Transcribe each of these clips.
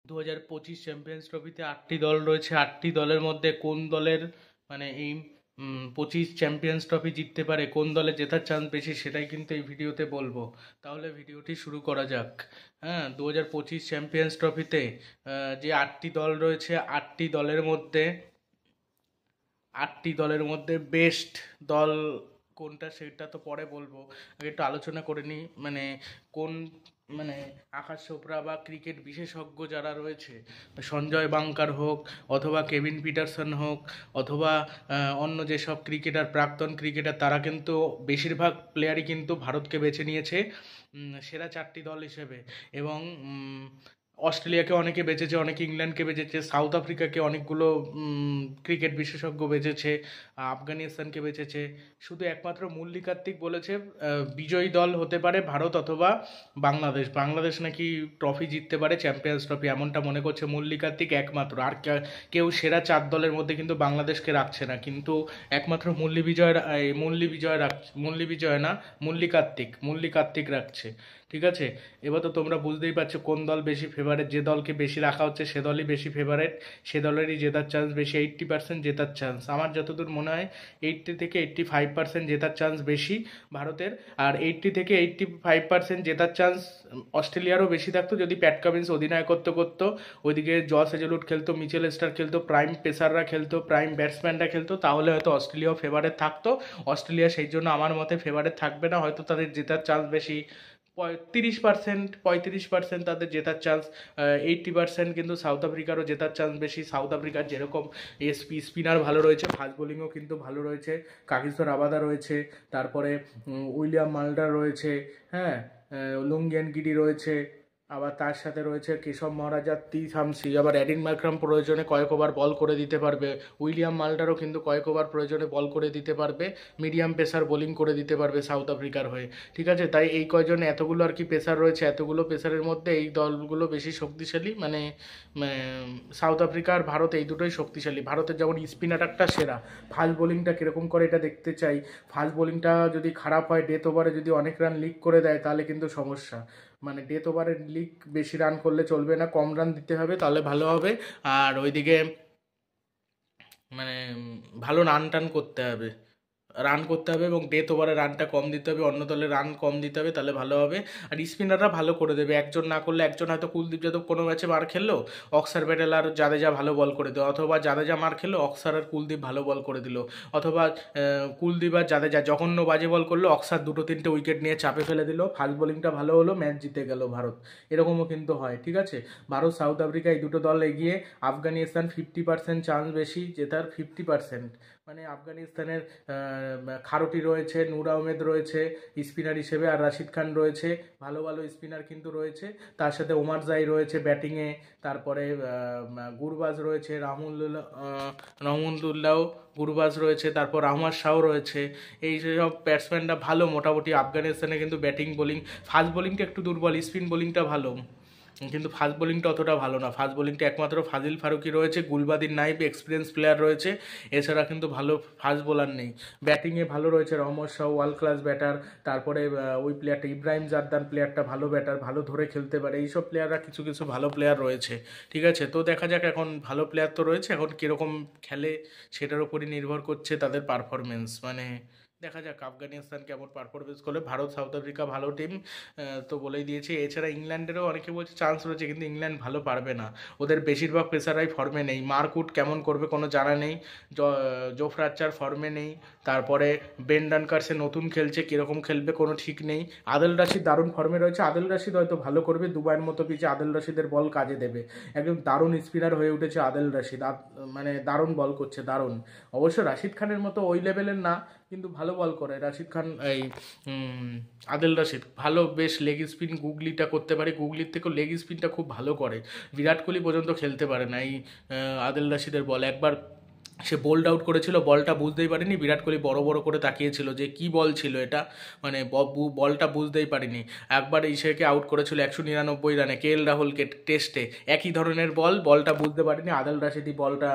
2025 champions ট্রফিতে 8টি দল রয়েছে। 8টি দলের মধ্যে কোন দলের মানে এই 25 চ্যাম্পিয়ন্স ট্রফি জিততে পারে, কোন দলে জেতার চান্স বেশি, সেটাই কিন্তু এই ভিডিওতে বলবো। তাহলে ভিডিওটি শুরু করা যাক। হ্যাঁ, 2025 চ্যাম্পিয়ন্স ট্রফিতে যে 8টি দল রয়েছে, 8টি দলের মধ্যে বেস্ট দল কোনটা সেটা তো পরে বলবো। আগে একটু আলোচনা করে নিই, মানে কোন মানে আকাশ চোপড়া বা ক্রিকেট বিশেষজ্ঞ যারা রয়েছে, সঞ্জয় বাঙ্কার হোক অথবা কেভিন পিটারসন হোক অথবা অন্য যেসব ক্রিকেটার, প্রাক্তন ক্রিকেটার, তারা কিন্তু বেশিরভাগ প্লেয়ারই কিন্তু ভারতকে বেছে নিয়েছে সেরা 4টি দল হিসেবে। এবং অস্ট্রেলিয়াকে অনেকে বেচেছে, অনেকে ইংল্যান্ডকে বেচেছে, সাউথ আফ্রিকাকে অনেকগুলো ক্রিকেট বিশেষজ্ঞ বেচেছে, আফগানিস্তানকে বেচেছে। শুধু একমাত্র মুরলী কার্তিক বলেছে বিজয়ী দল হতে পারে ভারত অথবা বাংলাদেশ। বাংলাদেশ নাকি ট্রফি জিততে পারে, চ্যাম্পিয়ন্স ট্রফি, এমনটা মনে করছে মুরলী কার্তিক একমাত্র। আর কেউ সেরা 4 দলের মধ্যে কিন্তু বাংলাদেশকে রাখছে না, কিন্তু একমাত্র মুরলী কার্তিক রাখছে। ঠিক আছে, এবার তো তোমরা বুঝতেই পারছো কোন দল বেশি ফেভারেট। যে দলকে বেশি রাখা হচ্ছে সে দলই বেশি ফেভারেট, সে দলেরই জেতার চান্স বেশি। 80% জেতার চান্স, আমার যতদূর মনে হয় 80 থেকে 85% জেতার চান্স বেশি ভারতের। আর 80 থেকে 85% জেতার চান্স অস্ট্রেলিয়ারও বেশি থাকতো যদি প্যাট কামিন্স অধিনায়কত্ব করতো। ওইদিকে জস হেজলউড খেলতো, মিচেল স্টার খেলতো, প্রাইম পেসাররা খেলতো, প্রাইম ব্যাটসম্যানরা খেলতো, তাহলে হয়তো অস্ট্রেলিয়াও ফেভারেট থাকতো। অস্ট্রেলিয়া সেই জন্য আমার মতে ফেভারেট থাকবে না, হয়তো তাদের জেতার চান্স বেশি 35% তাদের জেতার চান্স। 80% কিন্তু সাউথ আফ্রিকারও জেতার চান্স বেশি। সাউথ আফ্রিকার যেরকম স্পিনার ভালো রয়েছে, ফাস্ট বোলিংও কিন্তু ভালো রয়েছে। কাগিসো রাবাদা রয়েছে, তারপরে উইলিয়াম মাল্ডার রয়েছে, হ্যাঁ, লুঙ্গিয়ান গিডি রয়েছে, আবার তার সাথে রয়েছে কেশব মহারাজা, তিশামসি, আবার অ্যাডিন মার্ক্রাম প্রয়োজনে কয়েক ওভার বল করে দিতে পারবে। উইলিয়াম মাল্ডারও কিন্তু কয়েক ওভার প্রয়োজনে বল করে দিতে পারবে, মিডিয়াম পেসার বোলিং করে দিতে পারবে সাউথ আফ্রিকার হয়ে। ঠিক আছে, তাই এই কয়জন এতগুলো আর কি পেসার রয়েছে, এতগুলো পেসারের মধ্যে এই দলগুলো বেশি শক্তিশালী। মানে সাউথ আফ্রিকা আর ভারত এই দুটোই শক্তিশালী। ভারতের যেমন স্পিন অ্যাটাকটা সেরা, ফাস্ট বোলিংটা কীরকম করে এটা দেখতে চাই। ফাস্ট বোলিংটা যদি খারাপ হয়, ডেথ ওভারে যদি অনেক রান লিক করে দেয় তাহলে কিন্তু সমস্যা। মানে ডেথ ওভারে লিক বেশি রান করলে চলবে না, কম রান দিতে হবে তাহলে ভালো হবে। আর ওইদিকে মানে ভালো রান করতে হবে এবং ডেথ ওভারে রানটা কম দিতে হবে, অন্য দলের রান কম দিতে হবে, তাহলে ভালো হবে। আর স্পিনাররা ভালো করে দেবে, একজন না করলে একজন, হয়তো কুলদীপ যাদব কোনো ম্যাচে মার খেললো, অক্সার প্যাটেল আর জাদেজা ভালো বল করে দিল, অথবা জাদেজা মার খেললো, অক্সার আর কুলদীপ ভালো বল করে দিল, অথবা কুলদীপ আর জাদেজা জঘন্য বাজে বল করলো, অক্সার 2-3টে উইকেট নিয়ে চাপে ফেলে দিল, ফাস্ট বোলিংটা ভালো হলো, ম্যাচ জিতে গেল ভারত। এরকমও কিন্তু হয়। ঠিক আছে, ভারত সাউথ আফ্রিকা এই দুটো দল এগিয়ে। আফগানিস্তান 50% চান্স বেশি জেতার, 50%। মানে আফগানিস্তানের খারুটি রয়েছে, নূর আহমেদ রয়েছে স্পিনার হিসেবে, আর রাশিদ খান রয়েছে, ভালো ভালো স্পিনার কিন্তু রয়েছে। তার সাথে ওমার জাই রয়েছে ব্যাটিংয়ে, তারপরে গুরবাজ রয়েছে, রহমদুল্লাহ গুরবাজ রয়েছে, তারপর আহমদ শাহ রয়েছে। এই সব ব্যাটসম্যানরা ভালো মোটামুটি আফগানিস্তানে, কিন্তু ব্যাটিং বোলিং, ফাস্ট বোলিংটা একটু দুর্বল, স্পিন বোলিংটা ভালো, কিন্তু ফাস্ট বোলিংটা অতটা ভালো না। ফাস্ট বোলিংটা একমাত্র ফাজিল ফারুকি রয়েছে, গুলবাদিন নাইব এক্সপিরিয়েন্স প্লেয়ার রয়েছে, এছাড়া কিন্তু ভালো ফাস্ট বোলার নেই। ব্যাটিংয়ে ভালো রয়েছে রহমদ শাহ, ওয়ার্ল্ড ক্লাস ব্যাটার, তারপরে ওই প্লেয়ারটা ইব্রাহিম জারদান প্লেয়ারটা ভালো ব্যাটার, ভালো ধরে খেলতে পারে। এইসব প্লেয়াররা কিছু কিছু ভালো প্লেয়ার রয়েছে। ঠিক আছে, তো দেখা যাক, এখন ভালো প্লেয়ার তো রয়েছে, এখন কীরকম খেলে সেটার উপরই নির্ভর করছে তাদের পারফরমেন্স। মানে দেখা যাক আফগানিস্তান কেমন পারফরমেন্স করলে। ভারত সাউথ আফ্রিকা ভালো টিম, তো বলেই দিয়েছে। এছাড়া ইংল্যান্ডেরও অনেকে বলছে চান্স রয়েছে, কিন্তু ইংল্যান্ড ভালো পারবে না, ওদের বেশিরভাগ পেসারাই ফর্মে নেই। মার্কুট কেমন করবে কোনো জানা নেই, জোফরা আর্চার ফর্মে নেই, তারপরে বেন ডানকার্সে নতুন খেলছে, কীরকম খেলবে কোনো ঠিক নেই। আদিল রাশিদ দারুণ ফর্মে রয়েছে, আদিল রাশিদ হয়তো ভালো করবে, দুবাইয়ের মতো পিচে আদিল রাশিদের বল কাজে দেবে। একদম দারুণ স্পিনার হয়ে উঠেছে আদিল রাশিদ, মানে দারুণ বল করছে, দারুণ। অবশ্য রাশিদ খানের মতো ওই লেভেলের না, কিন্তু ভালো বল করে রাশিদ খান। এই আদিল রাশিদ ভালো, বেশ লেগ স্পিন গুগলিটা করতে পারে, গুগলির থেকেও লেগ স্পিনটা খুব ভালো করে। বিরাট কোহলি পর্যন্ত খেলতে পারে না এই আদিল রাশিদের বল। একবার সে বোল্ড আউট করেছিল, বলটা বুঝতেই পারিনি, বিরাট কোহলি বড় বড় করে তাকিয়েছিল যে কি বল ছিল এটা, মানে বলটা বুঝতেই পারিনি। একবার ইসেকে আউট করেছিল 199 রানে, KL রাহুলকে টেস্টে, একই ধরনের বলটা বুঝতে পারিনি, আদিল রাশিদই বলটা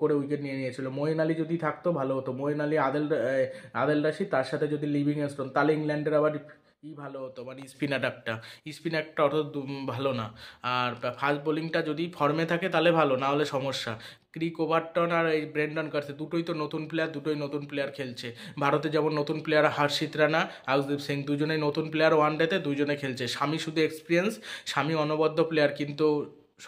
করে উইকেট নিয়ে নিয়েছিল। মঈন আলী যদি থাকতো ভালো হতো, মঈন আলী, আদিল রাশিদ, তার সাথে যদি লিভিংস্টোন, তাহলে ইংল্যান্ডের আবার ভালো হতো, মানে স্পিন অ্যাটাকটা, স্পিন অ্যাটাকটা অত ভালো না। আর ফাস্ট বোলিংটা যদি ফর্মে থাকে তাহলে ভালো, না হলে সমস্যা। ক্রিক ওভারটন আর এই ব্রেন্ডন কার্সে দুটোই তো নতুন প্লেয়ার, দুটোই নতুন প্লেয়ার খেলছে। ভারতে যেমন নতুন প্লেয়ার হর্ষিত রানা, আউসদীপ সিং, দুজনেই নতুন প্লেয়ার, ওয়ানডেতে দুজনে খেলছে। স্বামী শুধু এক্সপিরিয়েন্স, স্বামী অনবদ্য প্লেয়ার, কিন্তু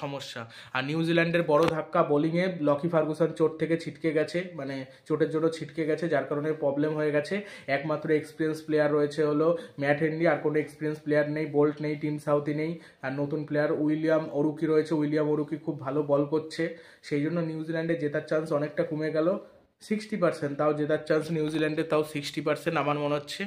সমস্যা। আর নিউজিল্যান্ডের বড় ধাক্কা বোলিংয়ে, লকি ফার্গুসন চোট থেকে ছিটকে গেছে, মানে চোটের জন্য ছিটকে গেছে, যার কারণে প্রবলেম হয়ে গেছে। একমাত্র এক্সপিরিয়েন্স প্লেয়ার রয়েছে হলো ম্যাট হেনরি, আর কোনো এক্সপিরিয়েন্স প্লেয়ার নেই। বোল্ট নেই, টিম সাউথি নেই। আর নতুন প্লেয়ার উইলিয়াম ওরুকি রয়েছে, উইলিয়াম ওরুকি খুব ভালো বল করছে। সেই জন্য নিউজিল্যান্ডে জেতার চান্স অনেকটা কমে গেল। 60%, তাও জেতার চান্স নিউজিল্যান্ডের, তাও 60% আমার মনে হচ্ছে।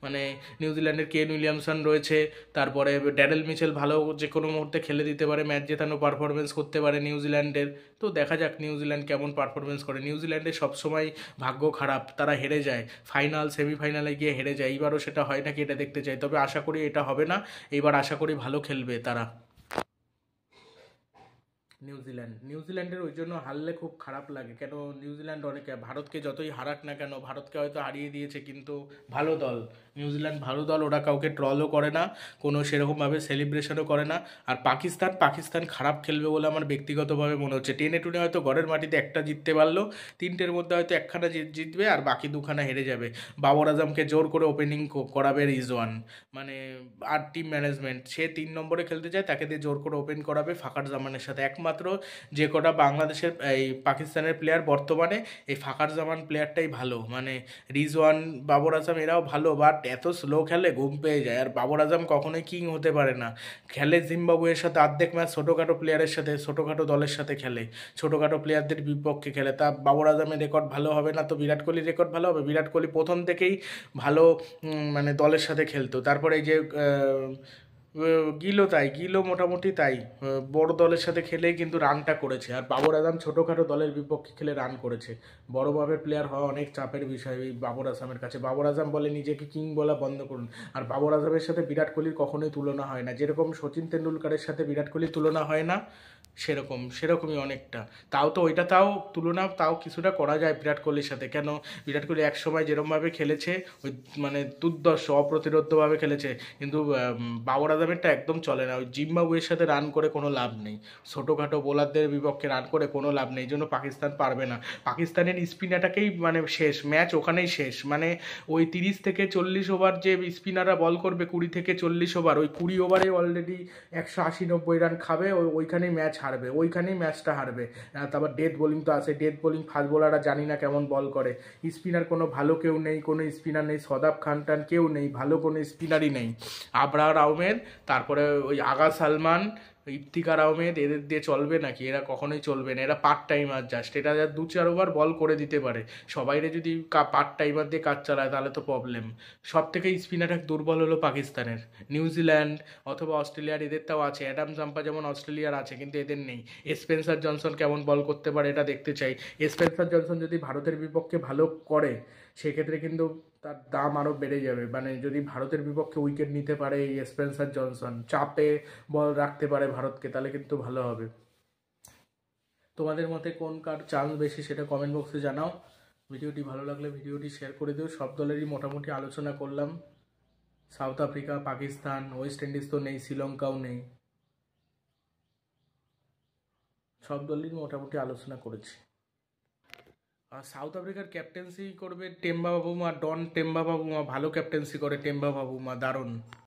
মানে নিউজিল্যান্ডের কেন উইলিয়ামসন রয়েছে, তারপরে ড্যারেল মিচেল ভালো যে কোনো মুহূর্তে খেলে দিতে পারে, ম্যাচ জেতানো পারফরমেন্স করতে পারে নিউজিল্যান্ডের। তো দেখা যাক নিউজিল্যান্ড কেমন পারফরমেন্স করে। নিউজিল্যান্ডের সবসময় ভাগ্য খারাপ, তারা হেরে যায়, ফাইনাল সেমিফাইনালে গিয়ে হেরে যায়। এইবারও সেটা হয় নাকি এটা দেখতে চাই, তবে আশা করি এটা হবে না। এইবার আশা করি ভালো খেলবে তারা। নিউজিল্যান্ডের ওই জন্য হারলে খুব খারাপ লাগে। কেন, নিউজিল্যান্ড অনেকে ভারতকে যতই হারাক না কেন, ভারতকে হয়তো হারিয়ে দিয়েছে, কিন্তু ভালো দল নিউজিল্যান্ড, ভালো দল। ওরা কাউকে ট্রলও করে না, কোনো সেরকমভাবে সেলিব্রেশনও করে না। আর পাকিস্তান খারাপ খেলবে বলে আমার ব্যক্তিগতভাবে মনে হচ্ছে। টেনে টুনে হয়তো ঘরের মাটিতে একটা জিততে পারলো, তিনটের মধ্যে হয়তো একখানা জিতবে আর বাকি দুখানা হেরে যাবে। বাবর আজমকে জোর করে ওপেনিং করাবে রিজওয়ান, মানে আর টিম ম্যানেজমেন্ট, সে 3 নম্বরে খেলতে চায়, তাকে দিয়ে জোর করে ওপেন করাবে ফাকার জামানের সাথে। একমাত্র যে কটা বাংলাদেশের এই পাকিস্তানের প্লেয়ার বর্তমানে, এই ফাকার জামান প্লেয়ারটাই ভালো। মানে রিজওয়ান, বাবর আজম এরাও ভালো, বাট এত স্লো খেলে ঘুম পেয়ে যায়। আর বাবর আজম কখনোই কিং হতে পারে না। খেলে জিম্বাবুয়ের সাথে অর্ধেক ম্যাচ ছোটোখাটো প্লেয়ারের সাথে, ছোটোখাটো দলের সাথে খেলে, ছোটোখাটো প্লেয়ারদের বিপক্ষে খেলে। তা বাবর আজমের রেকর্ড ভালো হবে না তো বিরাট কোহলির রেকর্ড ভালো হবে? বিরাট কোহলি প্রথম থেকেই ভালো মানে দলের সাথে খেলতো। তারপরে এই যে গিলও মোটামুটি তাই, বড় দলের সাথে খেলেই কিন্তু রানটা করেছে। আর বাবর আজম ছোটোখাটো দলের বিপক্ষে খেলে রান করেছে। বড় মাপের প্লেয়ার হওয়া অনেক চাপের বিষয় এই বাবর আজমের কাছে। বাবর আজম বলে নিজেকে কিং বলা বন্ধ করুন। আর বাবর আজমের সাথে বিরাট কোহলির কখনোই তুলনা হয় না। যেরকম সচিন তেন্ডুলকারের সাথে বিরাট কোহলির তুলনা হয় না, সেরকমই অনেকটা। তাও তুলনা তাও কিছুটা করা যায় বিরাট কোহলির সাথে। কেন, বিরাট কোহলি এক সময় যেরকমভাবে খেলেছে, ওই মানে দুর্দর্শ অপ্রতিরোধ্যভাবে খেলেছে, কিন্তু বাবর আজমেরটা একদম চলে না। ওই জিম্বাবুয়ের সাথে রান করে কোনো লাভ নেই, ছোটোখাটো বোলারদের বিপক্ষে রান করে কোনো লাভ নেই। এই জন্য পাকিস্তান পারবে না। পাকিস্তানের স্পিন অ্যাটাকেই মানে শেষ, ম্যাচ ওখানেই শেষ। মানে ওই 30 থেকে 40 ওভার যে স্পিনাররা বল করবে, 20 থেকে 40 ওভার, ওই 20 ওভারে অলরেডি 180-90 রান খাবে, ওইখানেই ম্যাচ হারবে, ওইখানেই ম্যাচটা হারবে। তারপর ডেথ বোলিং তো আছে, ডেথ বোলিং ফাস্ট বোলাররা জানি না কেমন বল করে। স্পিনার কোনো ভালো কেউ নেই, কোনো স্পিনার নেই, সদাব খান টান কেউ নেই, ভালো কোনো স্পিনারই নেই। আবরার আহমেদ, তারপরে ওই আগা সালমান, ইফতিকার আহমেদ, এদের দিয়ে চলবে নাকি? এরা কখনোই চলবে না, এরা পার্ট টাইমার জাস্ট। এটা যা 2-4 ওভার বল করে দিতে পারে, সবাইরে যদি পার্ট টাইমার দিয়ে কাজ চালায় তাহলে তো প্রবলেম। সব থেকে স্পিন অ্যাটাক দুর্বল হলো পাকিস্তানের। নিউজিল্যান্ড অথবা অস্ট্রেলিয়ার এদের তাও আছে, অ্যাডাম জাম্পা যেমন অস্ট্রেলিয়ার আছে, কিন্তু এদের নেই। স্পেন্সার জনসন কেমন বল করতে পারে এটা দেখতে চাই। স্পেন্সার জনসন যদি ভারতের বিপক্ষে ভালো করে, সেক্ষেত্রে কিন্তু তার দাম আরও বেড়ে যাবে। মানে যদি ভারতের বিপক্ষে উইকেট নিতে পারে এই স্পেন্সার জনসন, চাপে বল রাখতে পারে ভারতকে, তাহলে কিন্তু ভালো হবে। তোমাদের মতে কোন কার চান্স বেশি সেটা কমেন্ট বক্সে জানাও। ভিডিওটি ভালো লাগলে ভিডিওটি শেয়ার করে দিও। সব দলেরই মোটামুটি আলোচনা করলাম। South Africa, Pakistan, West Indies তো নেই, শ্রীলঙ্কাও নেই, সব দলেরই মোটামুটি আলোচনা করেছি। আর সাউথ আফ্রিকার ক্যাপ্টেন্সি করবে টেম্বা বাবুমা, ডন টেম্বা বাবুমা, ভালো ক্যাপ্টেন্সি করে টেম্বা বাবুমা, দারুণ।